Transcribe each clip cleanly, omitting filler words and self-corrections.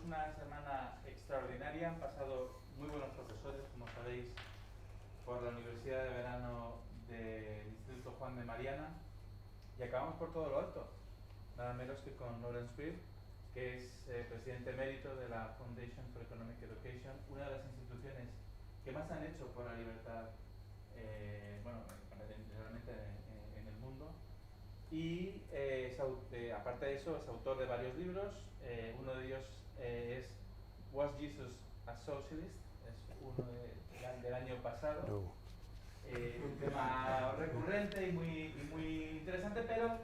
una semana extraordinaria. Han pasado muy buenos profesores, como sabéis, por la Universidad de Verano del Instituto Juan de Mariana. Y acabamos por todo lo alto, nada menos que con Lawrence Freed, que es presidente emérito de la Foundation for Economic Education, una de las instituciones que más han hecho por la libertad, realmente en el mundo. Y aparte de eso, es autor de varios libros. Uno de ellos es Was Jesus a Socialist? Es uno del año pasado. No. Un tema recurrente y muy interesante, pero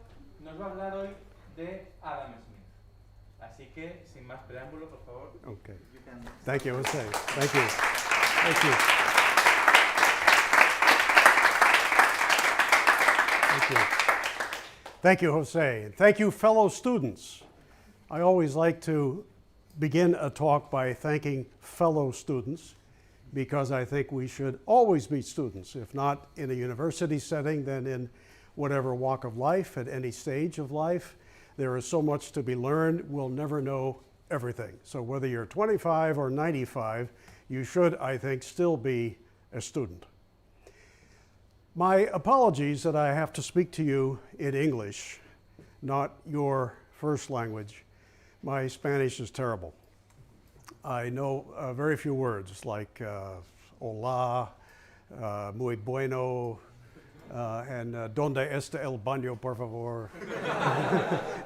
nos va a hablar hoy de Adam Smith. Así que, sin más preámbulo, por favor. Okay. Thank you, Jose. Thank you. Thank you. Thank you. Thank you, Jose. And thank you, fellow students. I always like to begin a talk by thanking fellow students, because I think we should always be students, if not in a university setting, then in whatever walk of life, at any stage of life. There is so much to be learned. We'll never know everything. So whether you're 25 or 95, you should, I think, still be a student. My apologies that I have to speak to you in English, not your first language. My Spanish is terrible. I know very few words like hola, muy bueno, and donde está el baño, por favor.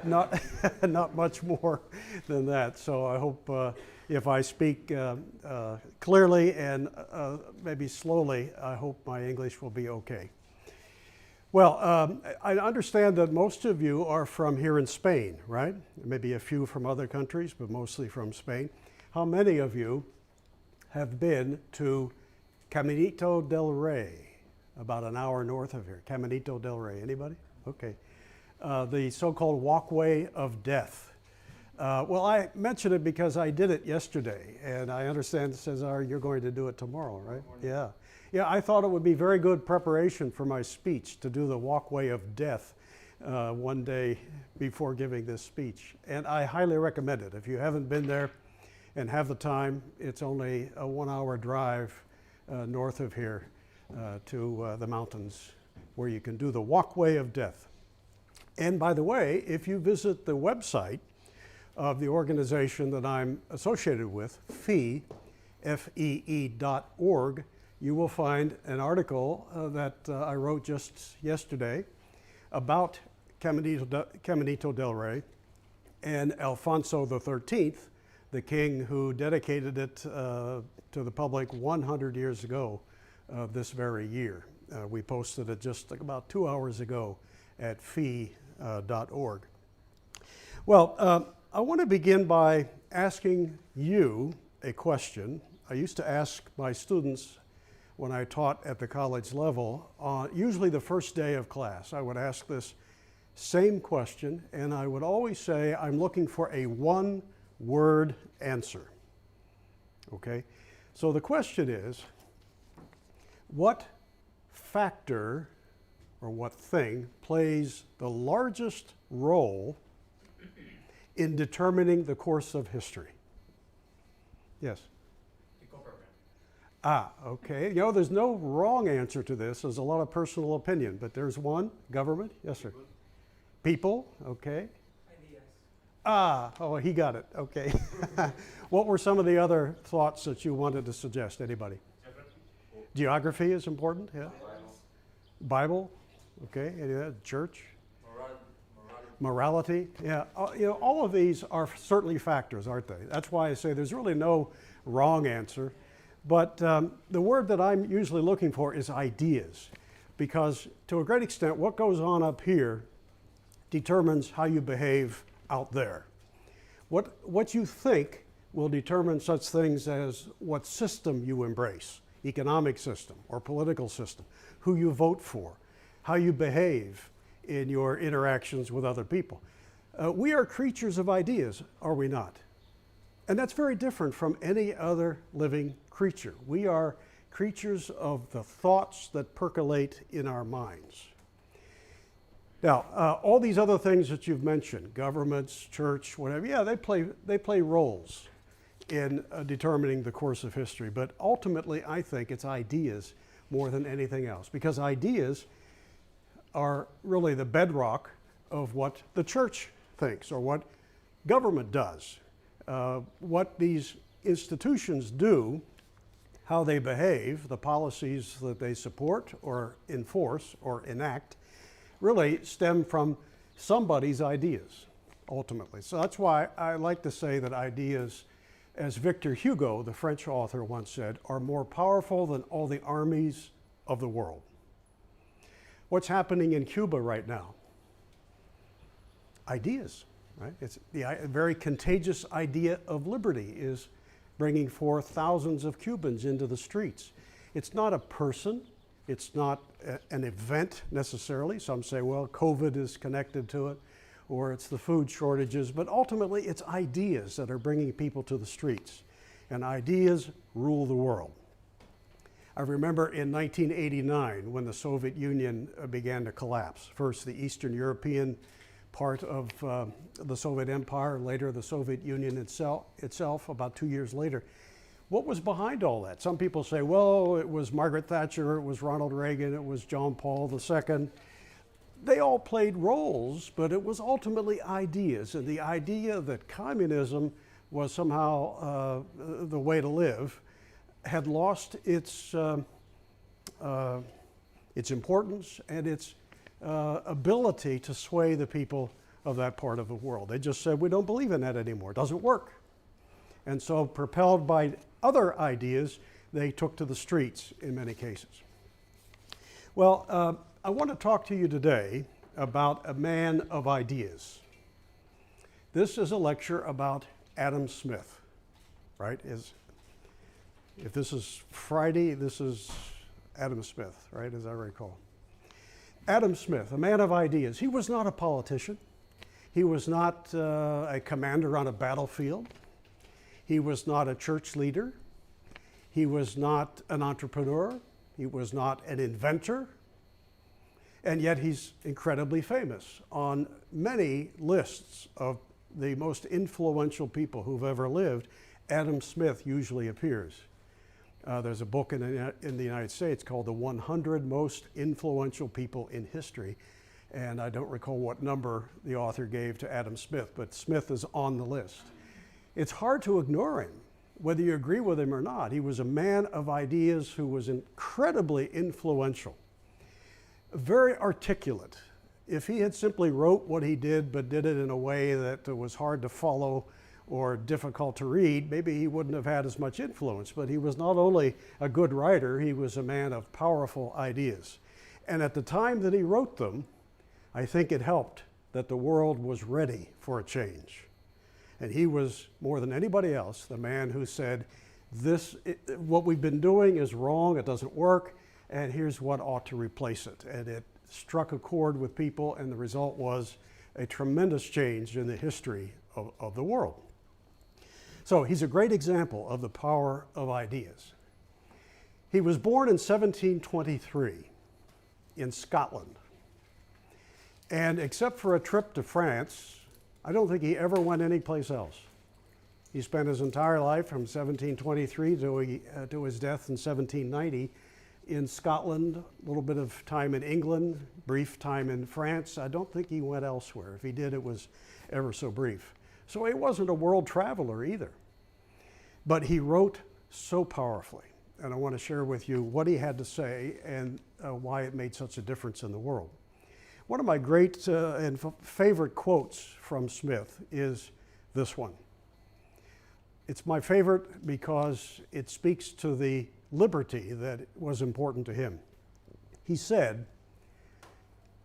Not much more than that. So I hope if I speak clearly and maybe slowly, I hope my English will be okay. Well, I understand that most of you are from here in Spain, right? Maybe a few from other countries, but mostly from Spain. How many of you have been to Caminito del Rey, about an hour north of here? Caminito del Rey, anybody? Okay. The so-called walkway of death. Well, I mention it because I did it yesterday, and I understand, Cesar, you're going to do it tomorrow, right? Yeah. Yeah, I thought it would be very good preparation for my speech to do the walkway of death one day before giving this speech. And I highly recommend it. If you haven't been there and have the time, it's only a 1-hour drive north of here to the mountains where you can do the walkway of death. And by the way, if you visit the website of the organization that I'm associated with, FEE.org, you will find an article that I wrote just yesterday about Caminito del Rey and Alfonso XIII, the king who dedicated it to the public 100 years ago this very year. We posted it just about 2 hours ago at FEE.org. Well, I want to begin by asking you a question. I used to ask my students when I taught at the college level, usually the first day of class, I would ask this same question, and I would always say, I'm looking for a one-word answer. Okay? So the question is, what factor or what thing plays the largest role in determining the course of history? Yes? Okay. You know, there's no wrong answer to this. There's a lot of personal opinion, but there's one. Government? Yes, sir. People? Okay. Ideas. He got it. Okay. What were some of the other thoughts that you wanted to suggest? Anybody? Geography is important, yeah. Bible? Okay. Any of that? Church? Morality? Yeah. You know, all of these are certainly factors, aren't they? That's why I say there's really no wrong answer. But the word that I'm usually looking for is ideas, because to a great extent, what goes on up here determines how you behave out there. What you think will determine such things as what system you embrace, economic system or political system, who you vote for, how you behave in your interactions with other people. We are creatures of ideas, are we not? And that's very different from any other living creature. We are creatures of the thoughts that percolate in our minds. Now, all these other things that you've mentioned, governments, church, whatever, yeah, they play roles. in determining the course of history. But ultimately, I think it's ideas more than anything else, because ideas are really the bedrock of what the church thinks or what government does. What these institutions do, how they behave, the policies that they support or enforce or enact, really stem from somebody's ideas, ultimately. So that's why I like to say that ideas, as Victor Hugo, the French author, once said, are more powerful than all the armies of the world. What's happening in Cuba right now? Ideas, right? It's the very contagious idea of liberty is bringing forth thousands of Cubans into the streets. It's not a person, it's not an event necessarily. Some say, well, COVID is connected to it, or it's the food shortages, but ultimately it's ideas that are bringing people to the streets, and ideas rule the world. I remember in 1989 when the Soviet Union began to collapse. First, the Eastern European part of the Soviet Empire, later the Soviet Union itself about 2 years later. What was behind all that? Some people say, well, it was Margaret Thatcher, it was Ronald Reagan, it was John Paul II. They all played roles, but it was ultimately ideas, and the idea that communism was somehow the way to live had lost its importance and its ability to sway the people of that part of the world. They just said, we don't believe in that anymore. It doesn't work. And so, propelled by other ideas, they took to the streets in many cases. Well, I want to talk to you today about a man of ideas. This is a lecture about Adam Smith, right? If this is Friday, this is Adam Smith, right, as I recall. Adam Smith, a man of ideas. He was not a politician. He was not a commander on a battlefield. He was not a church leader. He was not an entrepreneur. He was not an inventor. And yet he's incredibly famous. On many lists of the most influential people who've ever lived, Adam Smith usually appears. There's a book in the United States called The 100 Most Influential People in History, and I don't recall what number the author gave to Adam Smith, but Smith is on the list. It's hard to ignore him, whether you agree with him or not. He was a man of ideas who was incredibly influential, very articulate. If he had simply wrote what he did, but did it in a way that was hard to follow or difficult to read, maybe he wouldn't have had as much influence. But he was not only a good writer, he was a man of powerful ideas. And at the time that he wrote them, I think it helped that the world was ready for a change. And he was, more than anybody else, the man who said, what we've been doing is wrong, it doesn't work, and here's what ought to replace it. And it struck a chord with people, and the result was a tremendous change in the history of the world. So he's a great example of the power of ideas. He was born in 1723 in Scotland. And except for a trip to France, I don't think he ever went anyplace else. He spent his entire life from 1723 to his death in 1790 in Scotland, a little bit of time in England, brief time in France. I don't think he went elsewhere. If he did, it was ever so brief. So he wasn't a world traveler either. But he wrote so powerfully. And I want to share with you what he had to say and why it made such a difference in the world. One of my great and favorite quotes from Smith is this one. It's my favorite because it speaks to the liberty that was important to him. He said,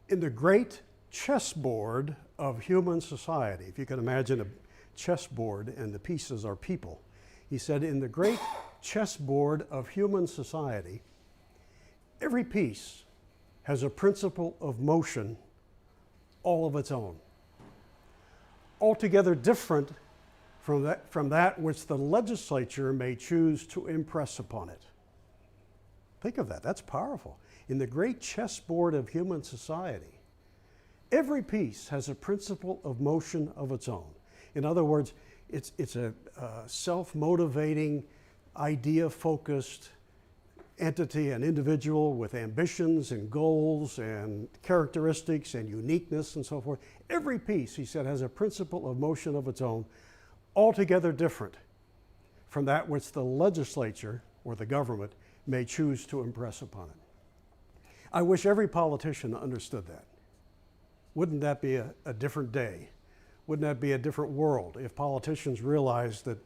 in the great chessboard of human society, if you can imagine a chessboard and the pieces are people, he said, in the great chessboard of human society, every piece has a principle of motion all of its own, altogether different from that which the legislature may choose to impress upon it. Think of that, that's powerful. In the great chessboard of human society, every piece has a principle of motion of its own. In other words, It's a self-motivating, idea-focused entity, an individual with ambitions and goals and characteristics and uniqueness and so forth. Every piece, he said, has a principle of motion of its own, altogether different from that which the legislature or the government may choose to impress upon it. I wish every politician understood that. Wouldn't that be a different day? Wouldn't that be a different world if politicians realized that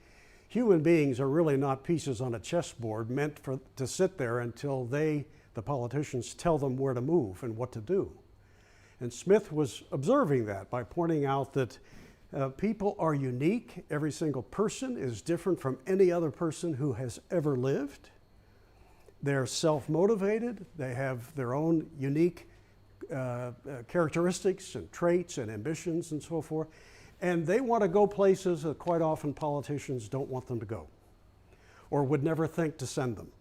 human beings are really not pieces on a chessboard meant to sit there until the politicians, tell them where to move and what to do? And Smith was observing that by pointing out that people are unique. Every single person is different from any other person who has ever lived. They're self-motivated. They have their own unique characteristics and traits and ambitions and so forth. And they want to go places that quite often politicians don't want them to go or would never think to send them.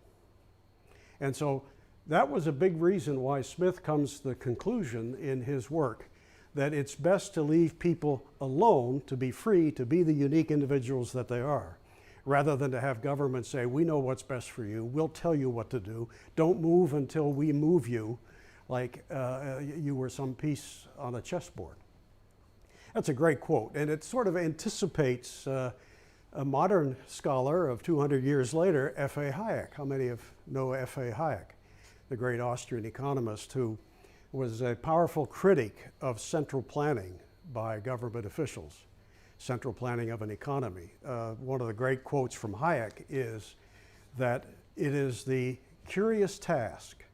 And so that was a big reason why Smith comes to the conclusion in his work that it's best to leave people alone to be free to be the unique individuals that they are, rather than to have government say, we know what's best for you, we'll tell you what to do, don't move until we move you, like you were some piece on a chessboard. That's a great quote, and it sort of anticipates a modern scholar of 200 years later, F.A. Hayek. How many know F.A. Hayek, the great Austrian economist who was a powerful critic of central planning by government officials, central planning of an economy. One of the great quotes from Hayek is that it is the curious task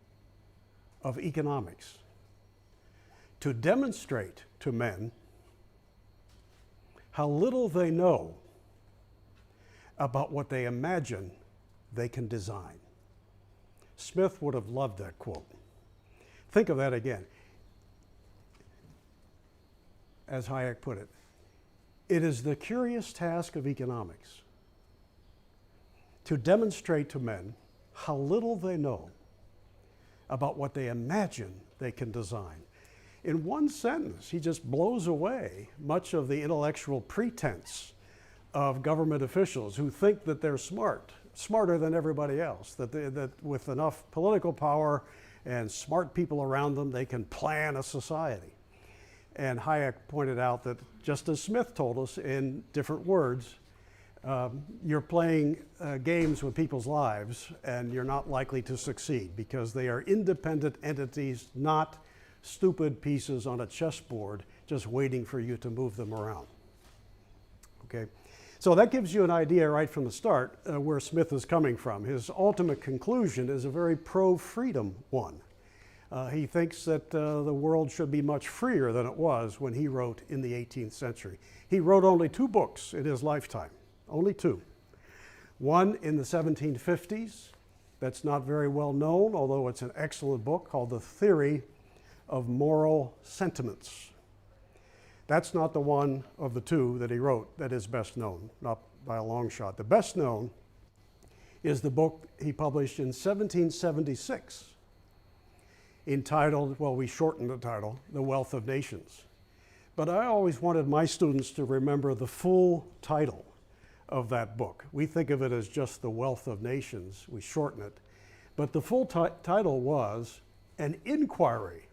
of economics to demonstrate to men how little they know about what they imagine they can design. Smith would have loved that quote. Think of that again. As Hayek put it, it is the curious task of economics to demonstrate to men how little they know about what they imagine they can design. In one sentence, he just blows away much of the intellectual pretense of government officials who think that they're smarter than everybody else, that with enough political power and smart people around them, they can plan a society. And Hayek pointed out that, just as Smith told us in different words, you're playing games with people's lives and you're not likely to succeed because they are independent entities, not stupid pieces on a chessboard just waiting for you to move them around. Okay, so that gives you an idea right from the start where Smith is coming from. His ultimate conclusion is a very pro-freedom one. He thinks that the world should be much freer than it was when he wrote in the 18th century. He wrote only 2 books in his lifetime, only 2. One in the 1750s, that's not very well known, although it's an excellent book, called The Theory of Moral Sentiments. That's not the one of the 2 that he wrote that is best known, not by a long shot. The best known is the book he published in 1776, entitled, well, we shortened the title, The Wealth of Nations. But I always wanted my students to remember the full title of that book. We think of it as just The Wealth of Nations, we shorten it. But the full title was An Inquiry,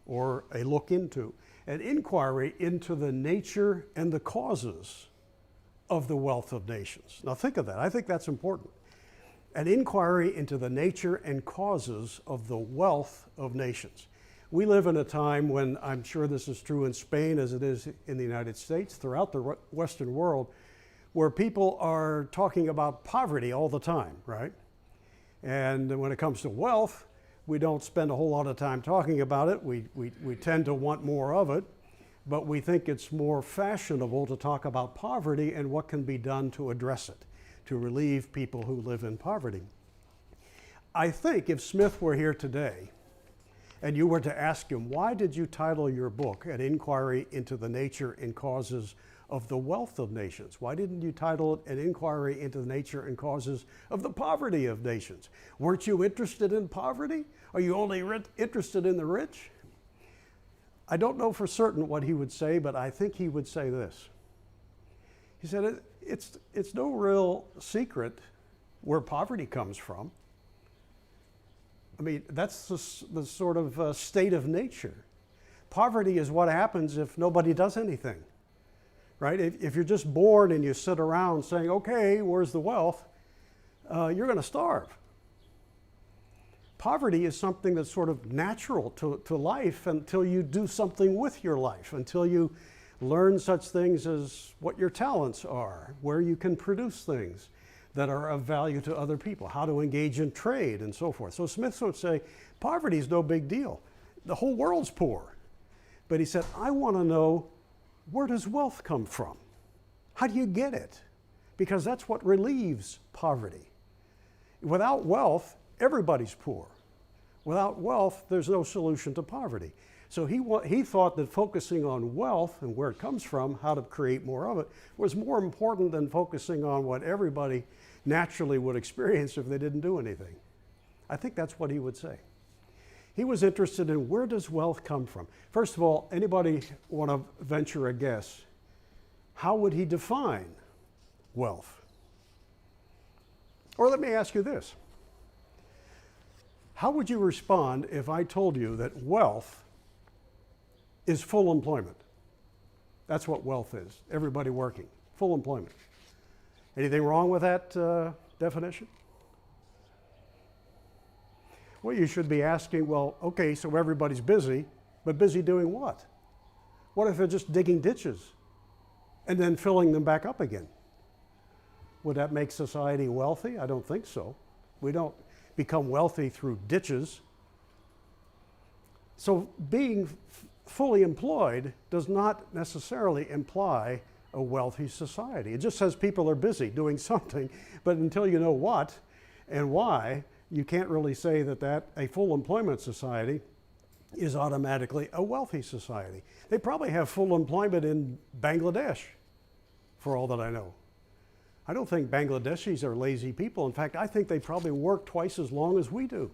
or a look into, an inquiry into the nature and the causes of the wealth of nations. Now think of that, I think that's important. An inquiry into the nature and causes of the wealth of nations. We live in a time when, I'm sure this is true in Spain as it is in the United States, throughout the Western world, where people are talking about poverty all the time, right? And when it comes to wealth, we don't spend a whole lot of time talking about it. We tend to want more of it, but we think it's more fashionable to talk about poverty and what can be done to address it, to relieve people who live in poverty. I think if Smith were here today and you were to ask him, why did you title your book An Inquiry into the Nature and Causes of the Wealth of Nations? Why didn't you title it An Inquiry into the Nature and Causes of the Poverty of Nations? Weren't you interested in poverty? Are you only interested in the rich? I don't know for certain what he would say, but I think he would say this. He said, it's no real secret where poverty comes from. I mean, that's the sort of state of nature. Poverty is what happens if nobody does anything, right? If you're just born and you sit around saying, okay, where's the wealth? You're going to starve. Poverty is something that's sort of natural to life until you do something with your life, until you learn such things as what your talents are, where you can produce things that are of value to other people, how to engage in trade and so forth. So Smith would say, poverty is no big deal. The whole world's poor. But he said, I want to know, where does wealth come from? How do you get it? Because that's what relieves poverty. Without wealth, everybody's poor. Without wealth, there's no solution to poverty. So he thought that focusing on wealth and where it comes from, how to create more of it, was more important than focusing on what everybody naturally would experience if they didn't do anything. I think that's what he would say. He was interested in, where does wealth come from? First of all, anybody want to venture a guess? How would he define wealth? Or let me ask you this. How would you respond if I told you that wealth is full employment? That's what wealth is, everybody working, full employment. Anything wrong with that definition? Well, you should be asking, well, okay, so everybody's busy, but busy doing what? What if they're just digging ditches and then filling them back up again? Would that make society wealthy? I don't think so. We don't become wealthy through ditches. So being fully employed does not necessarily imply a wealthy society. It just says people are busy doing something, but until you know what and why, you can't really say that a full employment society is automatically a wealthy society. They probably have full employment in Bangladesh, for all that I know. I don't think Bangladeshis are lazy people. In fact, I think they probably work twice as long as we do.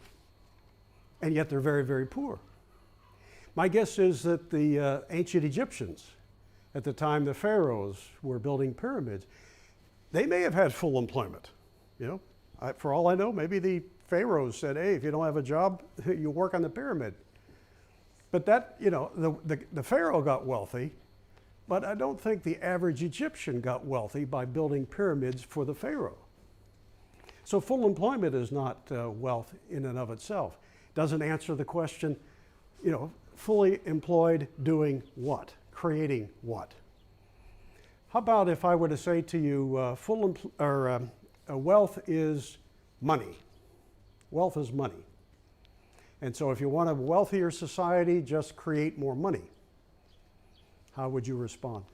And yet they're very, very poor. My guess is that the ancient Egyptians, at the time the pharaohs were building pyramids, they may have had full employment. You know, for all I know, maybe the pharaohs said, hey, if you don't have a job, you work on the pyramid. But that, you know, the pharaoh got wealthy, but I don't think the average Egyptian got wealthy by building pyramids for the pharaoh. So full employment is not wealth in and of itself. Doesn't answer the question, you know, fully employed doing what? Creating what? How about if I were to say to you, wealth is money. Wealth is money. And so if you want a wealthier society, just create more money. How would you respond?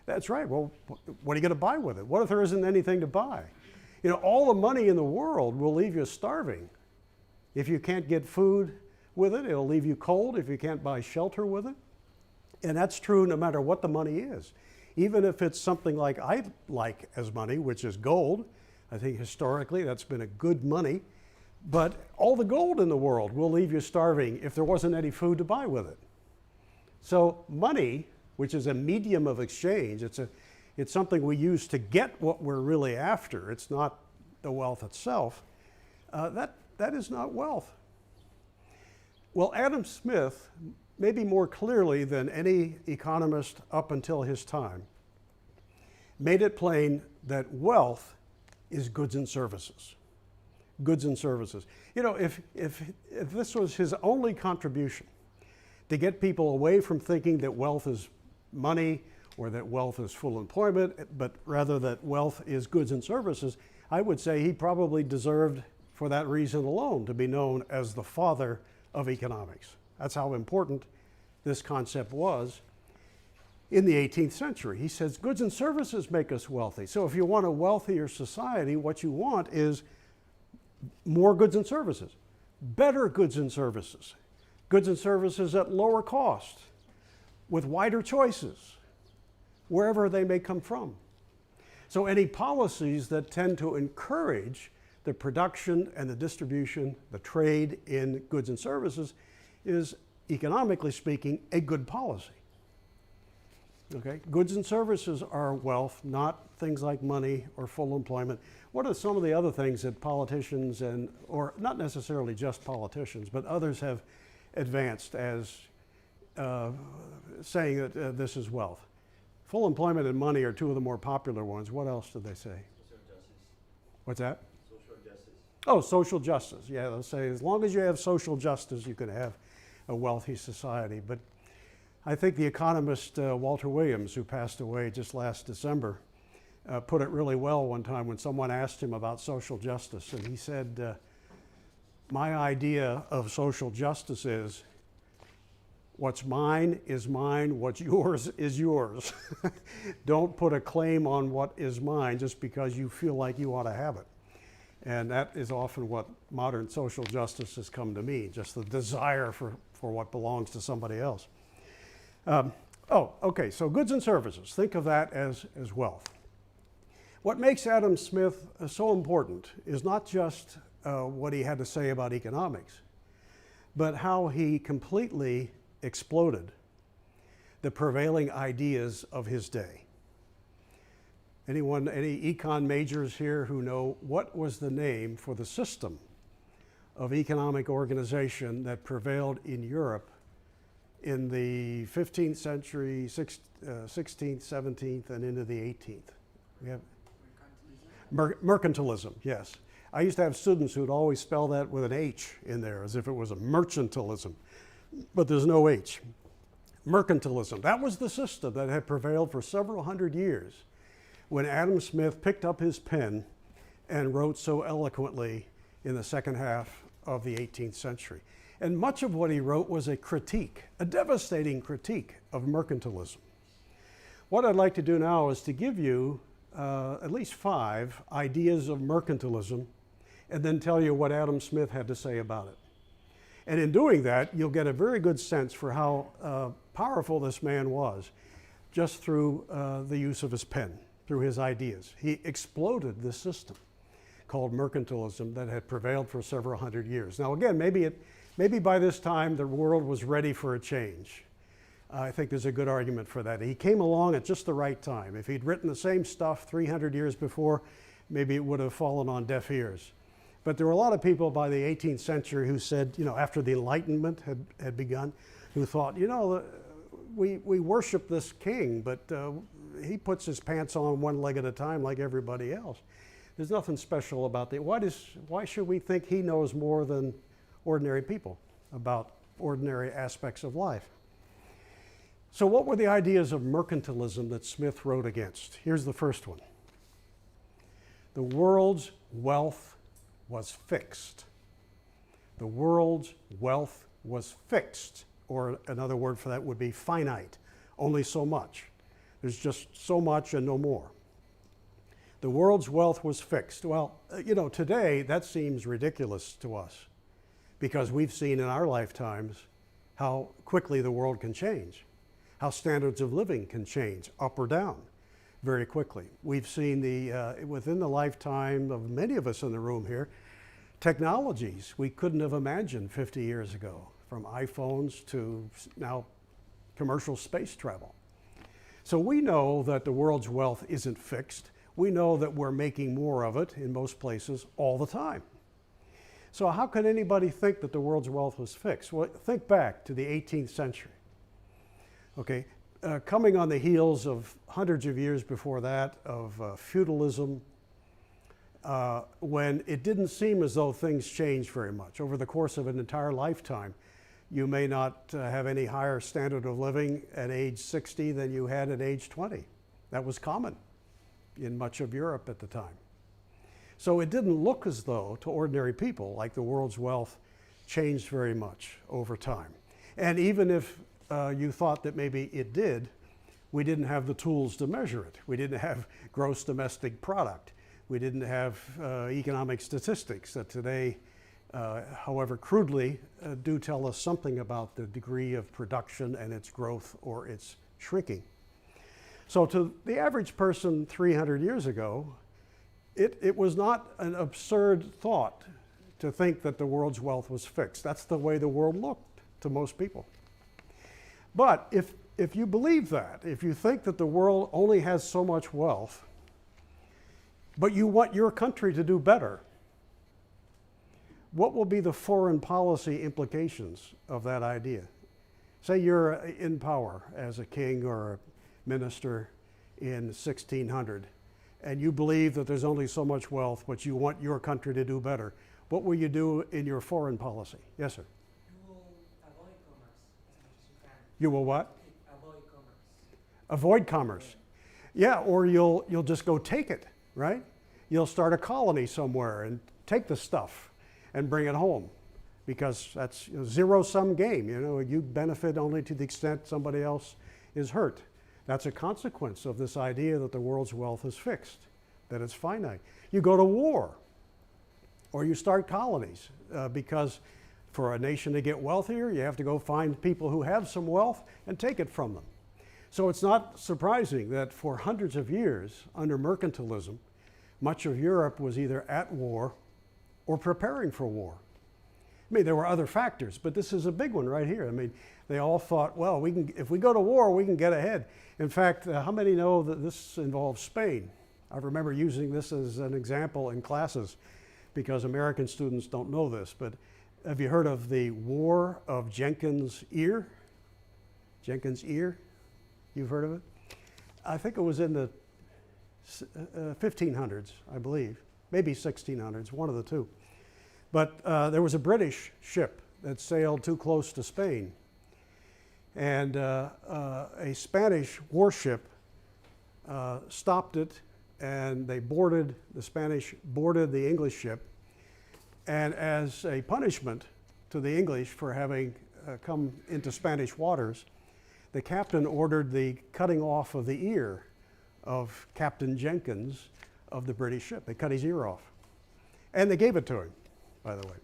That's right. Well, what are you going to buy with it? What if there isn't anything to buy? You know, all the money in the world will leave you starving. If you can't get food with it, it'll leave you cold if you can't buy shelter with it. And that's true no matter what the money is. Even if it's something like I like as money, which is gold. I think historically that's been a good money. But all the gold in the world will leave you starving if there wasn't any food to buy with it. So money, which is a medium of exchange, it's something we use to get what we're really after. It's not the wealth itself. That is not wealth. Well, Adam Smith, maybe more clearly than any economist up until his time, made it plain that wealth is goods and services. Goods and services. You know, if this was his only contribution to get people away from thinking that wealth is money or that wealth is full employment, but rather that wealth is goods and services, I would say he probably deserved, for that reason alone, to be known as the father of economics. That's how important this concept was in the 18th century. He says goods and services make us wealthy. So if you want a wealthier society, what you want is more goods and services, better goods and services at lower cost, with wider choices, wherever they may come from. So any policies that tend to encourage the production and the distribution, the trade in goods and services is, economically speaking, a good policy. Okay, goods and services are wealth, not things like money or full employment. What are some of the other things that politicians or not necessarily just politicians, but others have advanced as saying that this is wealth? Full employment and money are two of the more popular ones. What else did they say? Social justice. What's that? Social justice. Oh, social justice. Yeah, they'll say as long as you have social justice, you can have a wealthy society. But I think the economist Walter Williams, who passed away just last December, put it really well one time when someone asked him about social justice. And he said, my idea of social justice is what's mine is mine, what's yours is yours. Don't put a claim on what is mine just because you feel like you ought to have it. And that is often what modern social justice has come to mean, just the desire for what belongs to somebody else. Okay, so goods and services, think of that as wealth. What makes Adam Smith so important is not just what he had to say about economics, but how he completely exploded the prevailing ideas of his day. Any econ majors here who know what was the name for the system of economic organization that prevailed in Europe in the 15th century, 16th, 17th, and into the 18th? We have mercantilism, yes. I used to have students who would always spell that with an H in there as if it was a mercantilism, but there's no H. Mercantilism, that was the system that had prevailed for several hundred years when Adam Smith picked up his pen and wrote so eloquently in the second half of the 18th century. And much of what he wrote was a critique, a devastating critique of mercantilism. What I'd like to do now is to give you at least 5 ideas of mercantilism and then tell you what Adam Smith had to say about it. And in doing that, you'll get a very good sense for how powerful this man was just through the use of his pen, through his ideas. He exploded this system called mercantilism that had prevailed for several hundred years. Now again, maybe by this time the world was ready for a change. I think there's a good argument for that. He came along at just the right time. If he'd written the same stuff 300 years before, maybe it would have fallen on deaf ears. But there were a lot of people by the 18th century who said, after the Enlightenment had begun, who thought, we worship this king, but he puts his pants on one leg at a time like everybody else. There's nothing special about that. Why should we think he knows more than ordinary people about ordinary aspects of life? So what were the ideas of mercantilism that Smith wrote against? Here's the first one. The world's wealth was fixed. The world's wealth was fixed, or another word for that would be finite, only so much. There's just so much and no more. The world's wealth was fixed. Well, today that seems ridiculous to us because we've seen in our lifetimes how quickly the world can change, how standards of living can change up or down very quickly. We've seen within the lifetime of many of us in the room here, technologies we couldn't have imagined 50 years ago, from iPhones to now commercial space travel. So we know that the world's wealth isn't fixed. We know that we're making more of it in most places all the time. So how can anybody think that the world's wealth was fixed? Well, think back to the 18th century. Okay, coming on the heels of hundreds of years before that of feudalism, when it didn't seem as though things changed very much. Over the course of an entire lifetime, you may not have any higher standard of living at age 60 than you had at age 20. That was common in much of Europe at the time. So it didn't look as though, to ordinary people, like the world's wealth changed very much over time. And even if you thought that maybe it did, we didn't have the tools to measure it. We didn't have gross domestic product. We didn't have economic statistics that today, however crudely, do tell us something about the degree of production and its growth or its shrinking. So to the average person 300 years ago, it was not an absurd thought to think that the world's wealth was fixed. That's the way the world looked to most people. But if you believe that, if you think that the world only has so much wealth, but you want your country to do better, what will be the foreign policy implications of that idea? Say you're in power as a king or a minister in 1600, and you believe that there's only so much wealth, but you want your country to do better. What will you do in your foreign policy? Yes, sir. You will avoid commerce as much as you can. You will what? Avoid commerce. Avoid commerce. Yeah, or you'll just go take it, right? You'll start a colony somewhere and take the stuff and bring it home, because that's a zero-sum game. You know, you benefit only to the extent somebody else is hurt. That's a consequence of this idea that the world's wealth is fixed, that it's finite. You go to war, or you start colonies, because for a nation to get wealthier, you have to go find people who have some wealth and take it from them. So it's not surprising that for hundreds of years, under mercantilism, much of Europe was either at war or preparing for war. I mean, there were other factors, but this is a big one right here. I mean, they all thought, well, if we go to war, we can get ahead. In fact, how many know that this involves Spain? I remember using this as an example in classes because American students don't know this, but have you heard of the War of Jenkins' Ear? Jenkins' Ear? You've heard of it? I think it was in the 1500s, I believe, maybe 1600s, one of the two. But there was a British ship that sailed too close to Spain, and a Spanish warship stopped it, and they boarded, the Spanish boarded the English ship, and as a punishment to the English for having come into Spanish waters, the captain ordered the cutting off of the ear of Captain Jenkins of the British ship. They cut his ear off. And they gave it to him, by the way.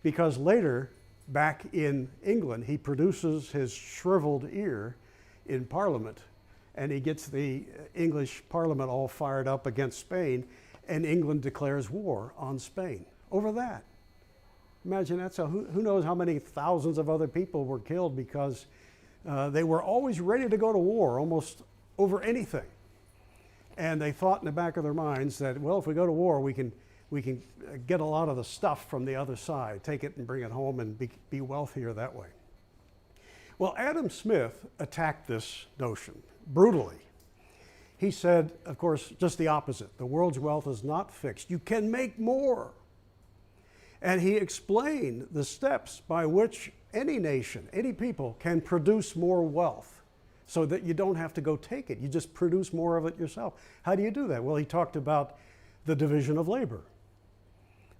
Because later, back in England, he produces his shriveled ear in Parliament, and he gets the English Parliament all fired up against Spain, and England declares war on Spain over that. Imagine that. So who knows how many thousands of other people were killed because they were always ready to go to war, almost over anything. And they thought in the back of their minds that, well, if we go to war, we can get a lot of the stuff from the other side, take it and bring it home and be wealthier that way. Well, Adam Smith attacked this notion brutally. He said, of course, just the opposite. The world's wealth is not fixed. You can make more. And he explained the steps by which any nation, any people can produce more wealth so that you don't have to go take it. You just produce more of it yourself. How do you do that? Well, he talked about the division of labor.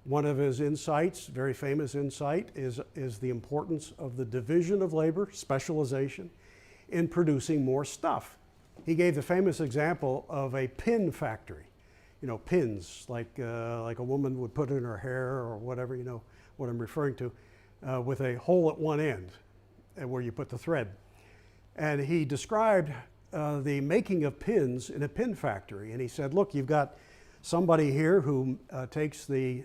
One of his insights, very famous insight, is the importance of the division of labor, specialization, in producing more stuff. He gave the famous example of a pin factory. You know, pins, like a woman would put in her hair or whatever, you know what I'm referring to, with a hole at one end where you put the thread. And he described the making of pins in a pin factory. And he said, look, you've got somebody here who takes the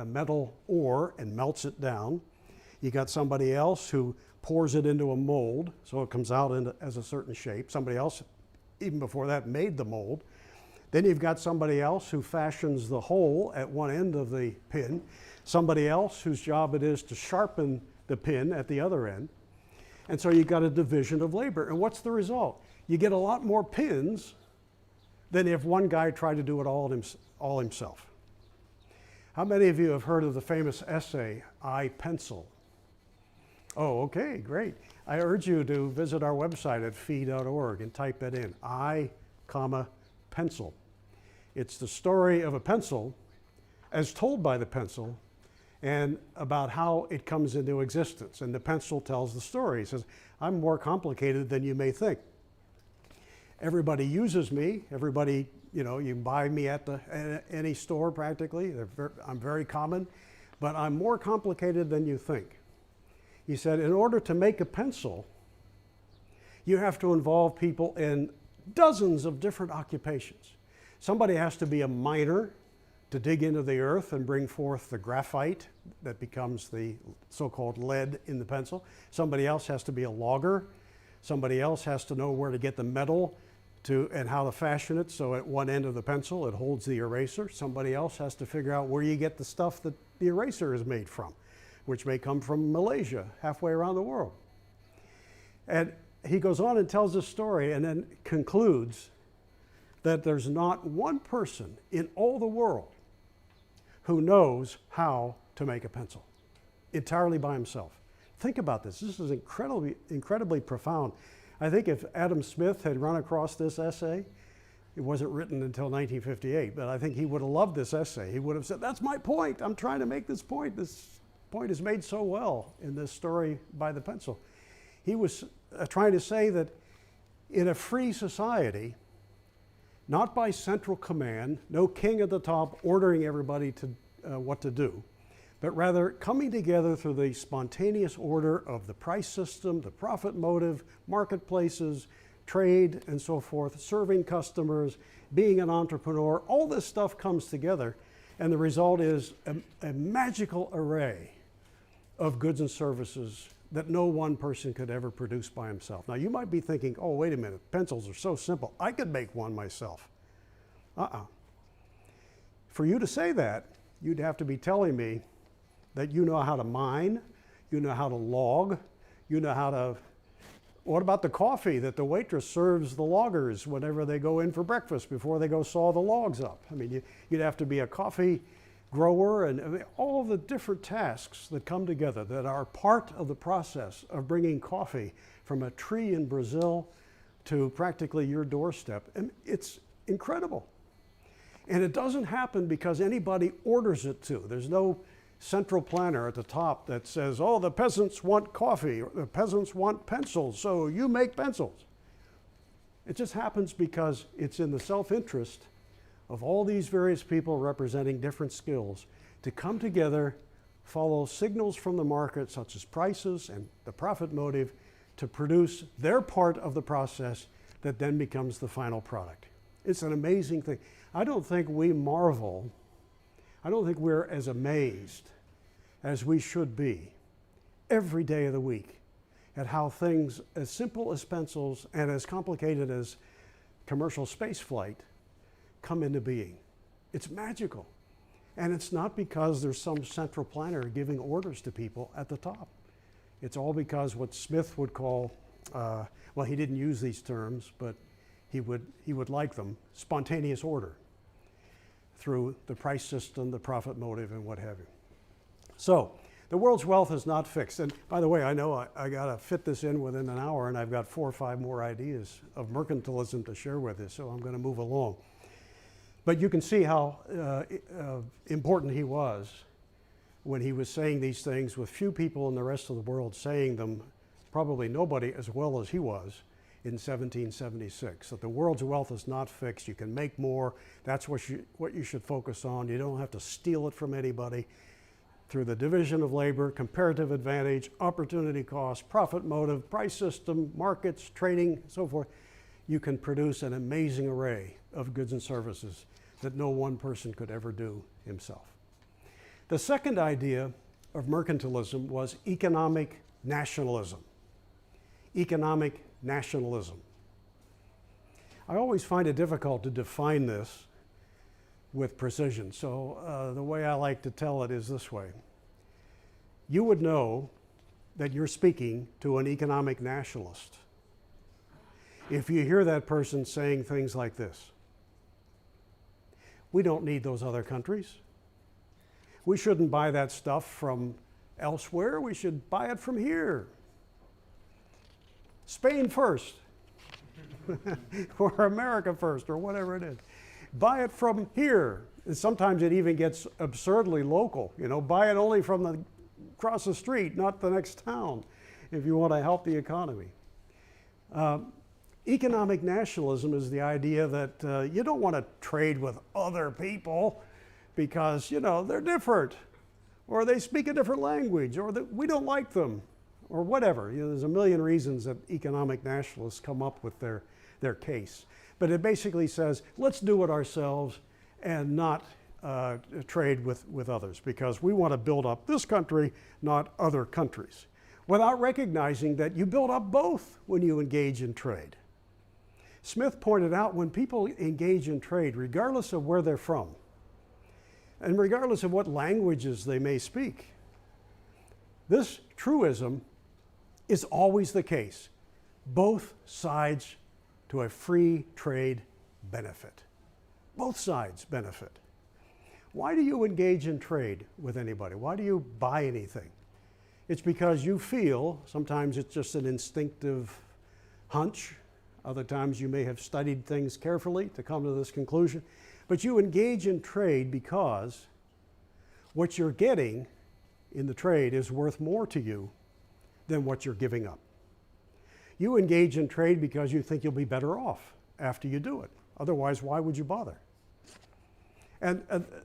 metal ore and melts it down. You got somebody else who pours it into a mold so it comes out as a certain shape. Somebody else, even before that, made the mold. Then you've got somebody else who fashions the hole at one end of the pin. Somebody else whose job it is to sharpen the pin at the other end. And so you've got a division of labor. And what's the result? You get a lot more pins than if one guy tried to do it all himself. How many of you have heard of the famous essay, I Pencil? Oh, okay, great. I urge you to visit our website at fee.org and type that in, I, pencil. It's the story of a pencil as told by the pencil and about how it comes into existence. And the pencil tells the story. It says, I'm more complicated than you may think. Everybody uses me. Everybody, you know, you can buy me at any store practically. I'm very common, but I'm more complicated than you think. He said, in order to make a pencil, you have to involve people in dozens of different occupations. Somebody has to be a miner to dig into the earth and bring forth the graphite that becomes the so-called lead in the pencil. Somebody else has to be a logger Somebody else has to know where to get the metal and how to fashion it so at one end of the pencil it holds the eraser. Somebody else has to figure out where you get the stuff that the eraser is made from, which may come from Malaysia, halfway around the world. And he goes on and tells this story and then concludes that there's not one person in all the world who knows how to make a pencil entirely by himself. Think about this. This is incredibly profound. I think if Adam Smith had run across this essay, it wasn't written until 1958, but I think he would have loved this essay. He would have said, that's my point. I'm trying to make this point. This point is made so well in this story by the pencil. He was trying to say that in a free society, not by central command, no king at the top ordering everybody to what to do, but rather coming together through the spontaneous order of the price system, the profit motive, marketplaces, trade, and so forth, serving customers, being an entrepreneur, all this stuff comes together, and the result is a magical array of goods and services that no one person could ever produce by himself. Now you might be thinking, oh, wait a minute, pencils are so simple, I could make one myself. For you to say that, you'd have to be telling me that you know how to mine, you know how to log, you know how to, what about the coffee that the waitress serves the loggers whenever they go in for breakfast before they go saw the logs up? I mean, you'd have to be a coffee grower and I mean, all the different tasks that come together that are part of the process of bringing coffee from a tree in Brazil to practically your doorstep. And it's incredible. And it doesn't happen because anybody orders it to. There's no central planner at the top that says, oh, the peasants want coffee, or the peasants want pencils, so you make pencils. It just happens because it's in the self-interest of all these various people representing different skills to come together, follow signals from the market, such as prices and the profit motive, to produce their part of the process that then becomes the final product. It's an amazing thing. I don't think we marvel, I don't think we're as amazed as we should be every day of the week at how things as simple as pencils and as complicated as commercial space flight come into being. It's magical. And it's not because there's some central planner giving orders to people at the top. It's all because what Smith would call, well, he didn't use these terms, but he would like them, spontaneous order through the price system, the profit motive, and what have you. So the world's wealth is not fixed. And by the way, I know I got to fit this in within an hour, and I've got 4 or 5 more ideas of mercantilism to share with you, so I'm going to move along. But you can see how important he was when he was saying these things with few people in the rest of the world saying them, probably nobody as well as he was in 1776. That the world's wealth is not fixed. You can make more. That's what you should focus on. You don't have to steal it from anybody. Through the division of labor, comparative advantage, opportunity cost, profit motive, price system, markets, trading, so forth, you can produce an amazing array of goods and services that no one person could ever do himself. The second idea of mercantilism was economic nationalism. Economic nationalism. I always find it difficult to define this with precision, so the way I like to tell it is this way. You would know that you're speaking to an economic nationalist if you hear that person saying things like this. We don't need those other countries. We shouldn't buy that stuff from elsewhere. We should buy it from here. Spain first, or America first, or whatever it is. Buy it from here. And sometimes it even gets absurdly local. You know, buy it only from across the street, not the next town, if you want to help the economy. Economic nationalism is the idea that you don't want to trade with other people because, you know, they're different, or they speak a different language, or that we don't like them, or whatever. You know, there's a million reasons that economic nationalists come up with their case. But it basically says, let's do it ourselves and not trade with others, because we want to build up this country, not other countries. without recognizing that you build up both when you engage in trade. Smith pointed out when people engage in trade, regardless of where they're from, and regardless of what languages they may speak, this truism is always the case. Both sides to a free trade benefit. Both sides benefit. Why do you engage in trade with anybody? Why do you buy anything? It's because you feel, sometimes it's just an instinctive hunch, other times you may have studied things carefully to come to this conclusion, but you engage in trade because what you're getting in the trade is worth more to you than what you're giving up. You engage in trade because you think you'll be better off after you do it. Otherwise, why would you bother? And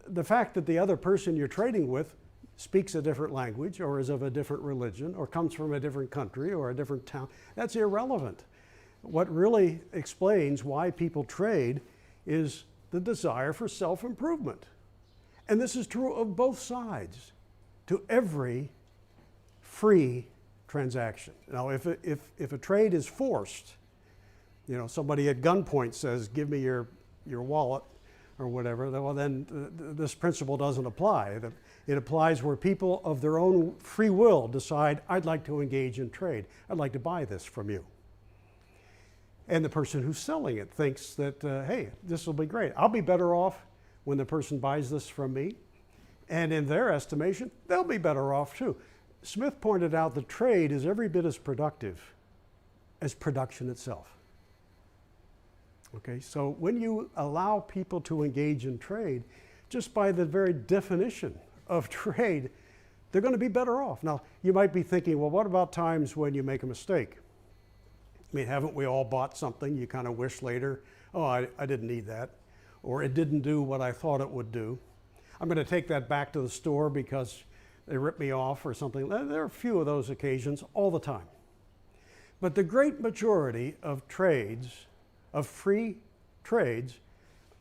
the fact that the other person you're trading with speaks a different language or is of a different religion or comes from a different country or a different town, that's irrelevant. What really explains why people trade is the desire for self-improvement. And this is true of both sides, to every free transaction. Now, if a trade is forced, you know, somebody at gunpoint says, give me your wallet or whatever, well then this principle doesn't apply. It applies where people of their own free will decide, I'd like to engage in trade. I'd like to buy this from you. And the person who's selling it thinks that, hey, this will be great. I'll be better off when the person buys this from me. And in their estimation, they'll be better off too. Smith pointed out that trade is every bit as productive as production itself. Okay, so when you allow people to engage in trade, just by the very definition of trade, they're going to be better off. Now, you might be thinking, well, what about times when you make a mistake? I mean, haven't we all bought something you kind of wish later, oh, I didn't need that, or it didn't do what I thought it would do. I'm going to take that back to the store because they ripped me off or something. There are a few of those occasions all the time. But the great majority of trades, of free trades,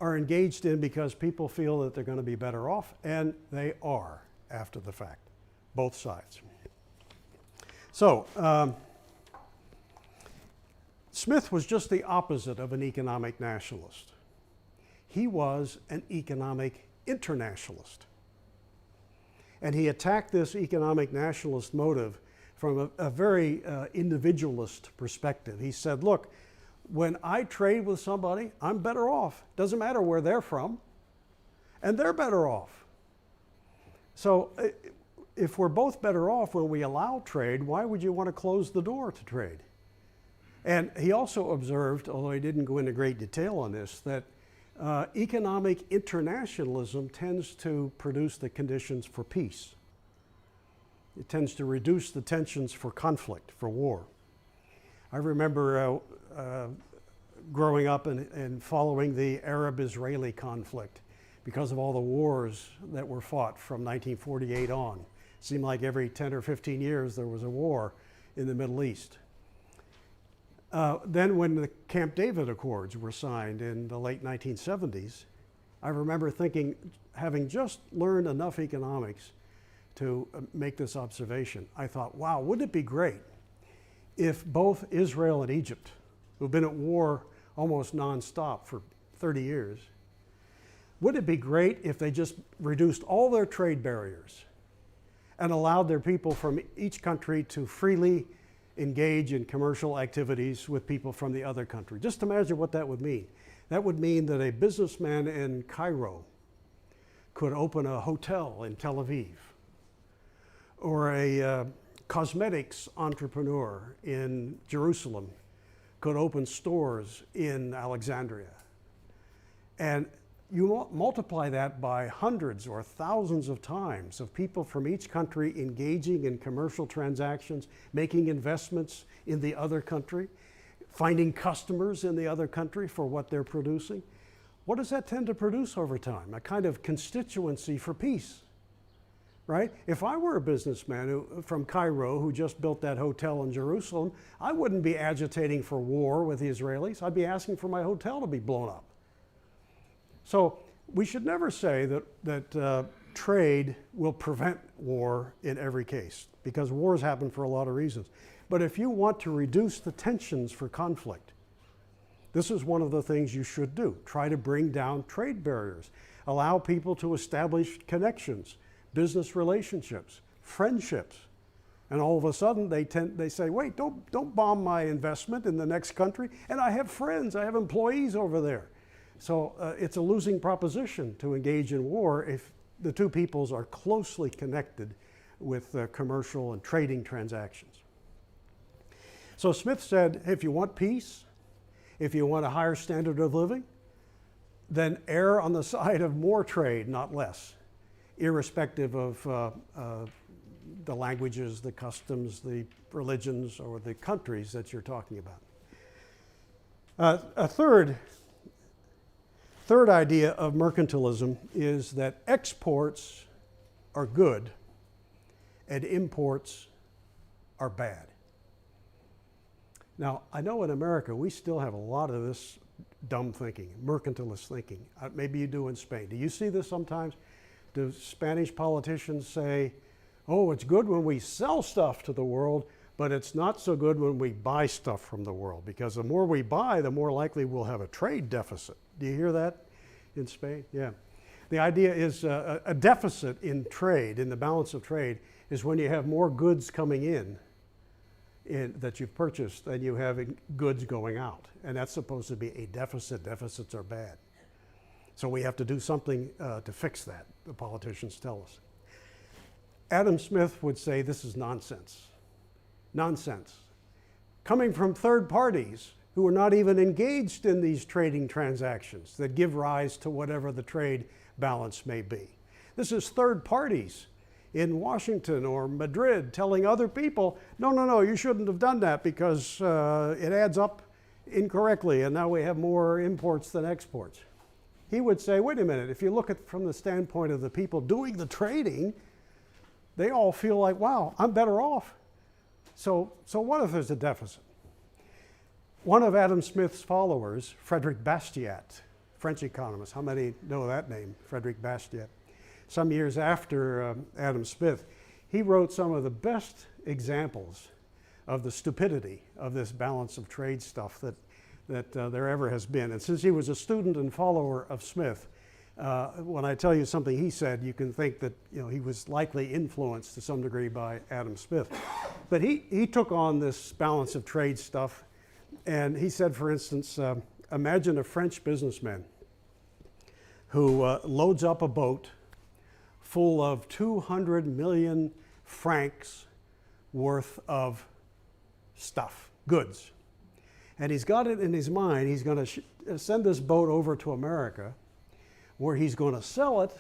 are engaged in because people feel that they're going to be better off, and they are after the fact, both sides. So, Smith was just the opposite of an economic nationalist. He was an economic internationalist. And he attacked this economic nationalist motive from a very individualist perspective. He said, look, when I trade with somebody, I'm better off. Doesn't matter where they're from, and they're better off. So if we're both better off when we allow trade, why would you want to close the door to trade? And he also observed, although he didn't go into great detail on this, that economic internationalism tends to produce the conditions for peace. It tends to reduce the tensions for conflict, for war. I remember growing up and following the Arab-Israeli conflict because of all the wars that were fought from 1948 on. It seemed like every 10 or 15 years there was a war in the Middle East. Then when the Camp David Accords were signed in the late 1970s, I remember thinking, having just learned enough economics to make this observation, I thought, wow, wouldn't it be great if both Israel and Egypt, who've been at war almost nonstop for 30 years, wouldn't it be great if they just reduced all their trade barriers and allowed their people from each country to freely engage in commercial activities with people from the other country? Just imagine what that would mean. That would mean that a businessman in Cairo could open a hotel in Tel Aviv, or a cosmetics entrepreneur in Jerusalem could open stores in Alexandria. And you multiply that by hundreds or thousands of times of people from each country engaging in commercial transactions, making investments in the other country, finding customers in the other country for what they're producing. What does that tend to produce over time? A kind of constituency for peace, right? If I were a businessman from Cairo who just built that hotel in Jerusalem, I wouldn't be agitating for war with the Israelis. I'd be asking for my hotel to be blown up. So we should never say that trade will prevent war in every case, because wars happen for a lot of reasons. But if you want to reduce the tensions for conflict, this is one of the things you should do. Try to bring down trade barriers. Allow people to establish connections, business relationships, friendships. And all of a sudden they say, wait, don't bomb my investment in the next country. And I have friends, I have employees over there. So it's a losing proposition to engage in war if the two peoples are closely connected with commercial and trading transactions. So Smith said, if you want peace, if you want a higher standard of living, then err on the side of more trade, not less, irrespective of the languages, the customs, the religions, or the countries that you're talking about. A third idea of mercantilism is that exports are good and imports are bad. Now, I know in America we still have a lot of this dumb thinking, mercantilist thinking. Maybe you do in Spain. Do you see this sometimes? Do Spanish politicians say, oh, it's good when we sell stuff to the world, but it's not so good when we buy stuff from the world, because the more we buy, the more likely we'll have a trade deficit. Do you hear that in Spain? Yeah. The idea is a deficit in trade, in the balance of trade, is when you have more goods coming in that you've purchased than you have goods going out. And that's supposed to be a deficit. Deficits are bad. So we have to do something to fix that, the politicians tell us. Adam Smith would say this is nonsense. Nonsense. Coming from third parties who are not even engaged in these trading transactions that give rise to whatever the trade balance may be. This is third parties in Washington or Madrid telling other people, no, you shouldn't have done that because it adds up incorrectly and now we have more imports than exports. He would say, wait a minute, if you look at it from the standpoint of the people doing the trading, they all feel like, wow, I'm better off. So what if there's a deficit? One of Adam Smith's followers, Frederick Bastiat, French economist, how many know that name, Frederick Bastiat? Some years after Adam Smith, he wrote some of the best examples of the stupidity of this balance of trade stuff that there ever has been. And since he was a student and follower of Smith, when I tell you something he said, you can think that he was likely influenced to some degree by Adam Smith. But he took on this balance of trade stuff, and he said, for instance, imagine a French businessman who loads up a boat full of 200 million francs worth of stuff, goods. And he's got it in his mind, he's going to send this boat over to America, where he's going to sell it,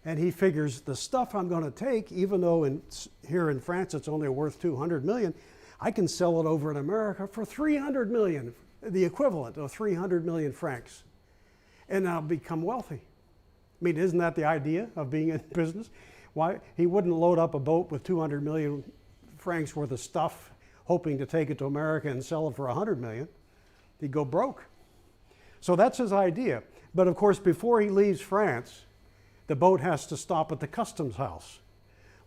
and he figures the stuff I'm going to take, even though here in France it's only worth 200 million, I can sell it over in America for 300 million, the equivalent of 300 million francs, and I'll become wealthy. I mean, isn't that the idea of being in business? Why he wouldn't load up a boat with 200 million francs worth of stuff, hoping to take it to America and sell it for 100 million. He'd go broke. So that's his idea. But of course, before he leaves France, the boat has to stop at the customs house,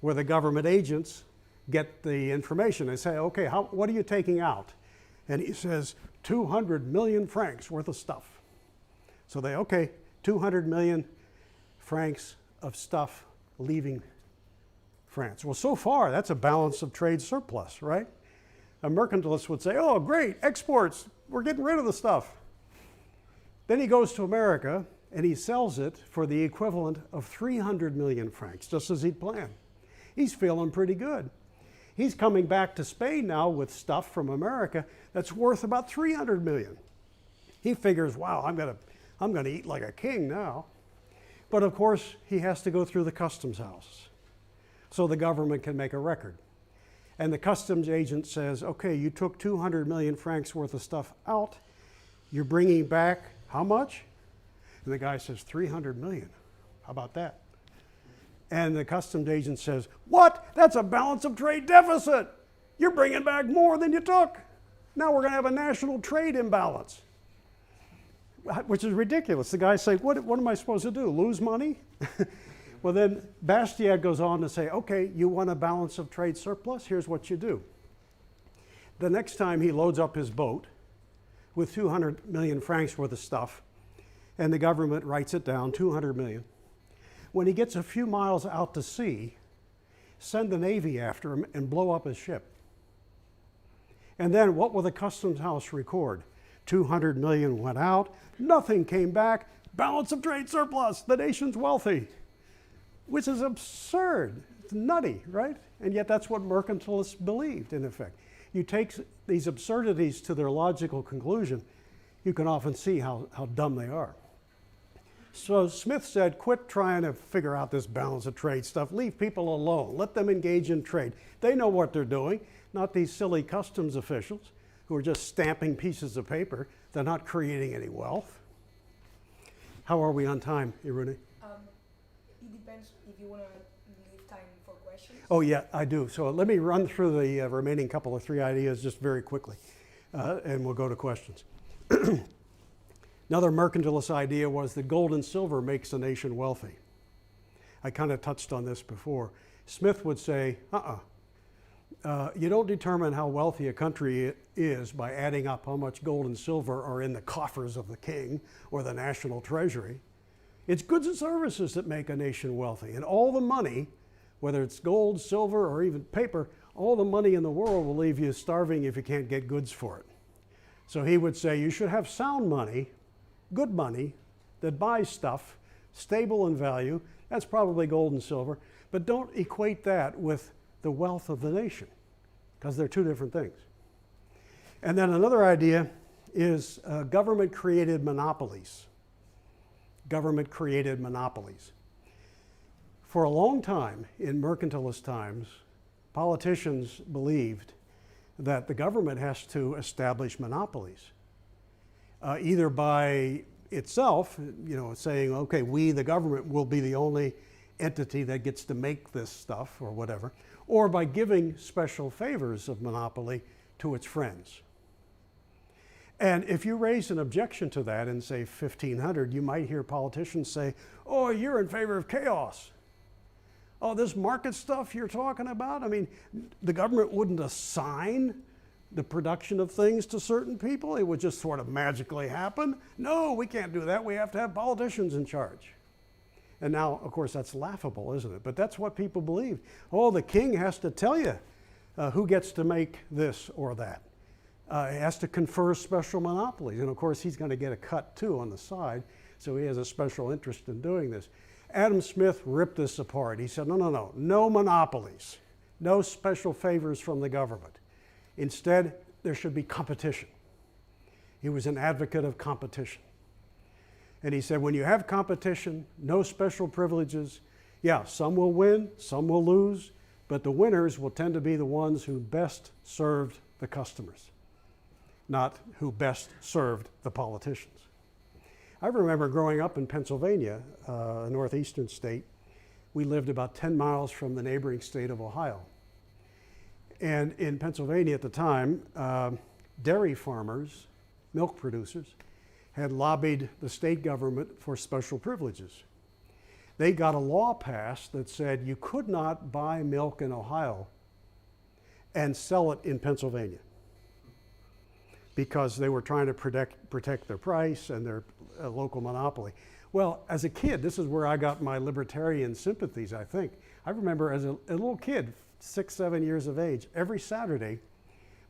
where the government agents get the information. They say, okay, what are you taking out? And he says, 200 million francs worth of stuff. So they, okay, 200 million francs of stuff leaving France. Well, so far, that's a balance of trade surplus, right? A mercantilist would say, oh, great, exports, we're getting rid of the stuff. Then he goes to America and he sells it for the equivalent of 300 million francs, just as he'd planned. He's feeling pretty good. He's coming back to Spain now with stuff from America that's worth about 300 million. He figures, wow, I'm gonna eat like a king now. But of course, he has to go through the customs house so the government can make a record. And the customs agent says, okay, you took 200 million francs worth of stuff out. You're bringing back how much? And the guy says, 300 million. How about that? And the customs agent says, what? That's a balance of trade deficit. You're bringing back more than you took. Now we're going to have a national trade imbalance, which is ridiculous. The guy says, what am I supposed to do? Lose money? Well, then Bastiat goes on to say, okay, you want a balance of trade surplus? Here's what you do. The next time he loads up his boat with 200 million francs worth of stuff, and the government writes it down, 200 million. When he gets a few miles out to sea, send the Navy after him and blow up his ship. And then what will the customs house record? 200 million went out, nothing came back, balance of trade surplus, the nation's wealthy. Which is absurd. It's nutty, right? And yet that's what mercantilists believed, in effect. You take these absurdities to their logical conclusion, you can often see how dumb they are. So Smith said, quit trying to figure out this balance of trade stuff. Leave people alone. Let them engage in trade. They know what they're doing, not these silly customs officials who are just stamping pieces of paper. They're not creating any wealth. How are we on time, Irene? It depends if you want to leave time for questions. Oh, yeah, I do. So let me run through the remaining couple of three ideas just very quickly, and we'll go to questions. Another mercantilist idea was that gold and silver makes a nation wealthy. I kind of touched on this before. Smith would say, you don't determine how wealthy a country is by adding up how much gold and silver are in the coffers of the king or the national treasury. It's goods and services that make a nation wealthy. And all the money, whether it's gold, silver, or even paper, all the money in the world will leave you starving if you can't get goods for it. So he would say you should have sound money, good money, that buys stuff, stable in value. That's probably gold and silver. But don't equate that with the wealth of the nation, because they're two different things. And then another idea is government-created monopolies. Government-created monopolies. For a long time, in mercantilist times, politicians believed that the government has to establish monopolies, either by itself, saying, okay, we, the government, will be the only entity that gets to make this stuff or whatever, or by giving special favors of monopoly to its friends. And if you raise an objection to that in, say, 1500, you might hear politicians say, oh, you're in favor of chaos. Oh, this market stuff you're talking about? I mean, the government wouldn't assign the production of things to certain people. It would just sort of magically happen. No, we can't do that. We have to have politicians in charge. And now, of course, that's laughable, isn't it? But that's what people believe. Oh, the king has to tell you who gets to make this or that. He has to confer special monopolies. And of course, he's going to get a cut too on the side. So he has a special interest in doing this. Adam Smith ripped this apart. He said, no monopolies, no special favors from the government. Instead, there should be competition. He was an advocate of competition. And he said, when you have competition, no special privileges. Yeah, some will win, some will lose, but the winners will tend to be the ones who best served the customers, not who best served the politicians. I remember growing up in Pennsylvania, a northeastern state. We lived about 10 miles from the neighboring state of Ohio. And in Pennsylvania at the time, dairy farmers, milk producers, had lobbied the state government for special privileges. They got a law passed that said you could not buy milk in Ohio and sell it in Pennsylvania because they were trying to protect their price and their local monopoly. Well, as a kid, this is where I got my libertarian sympathies, I think. I remember as a little kid, 6, 7 years of age, every Saturday,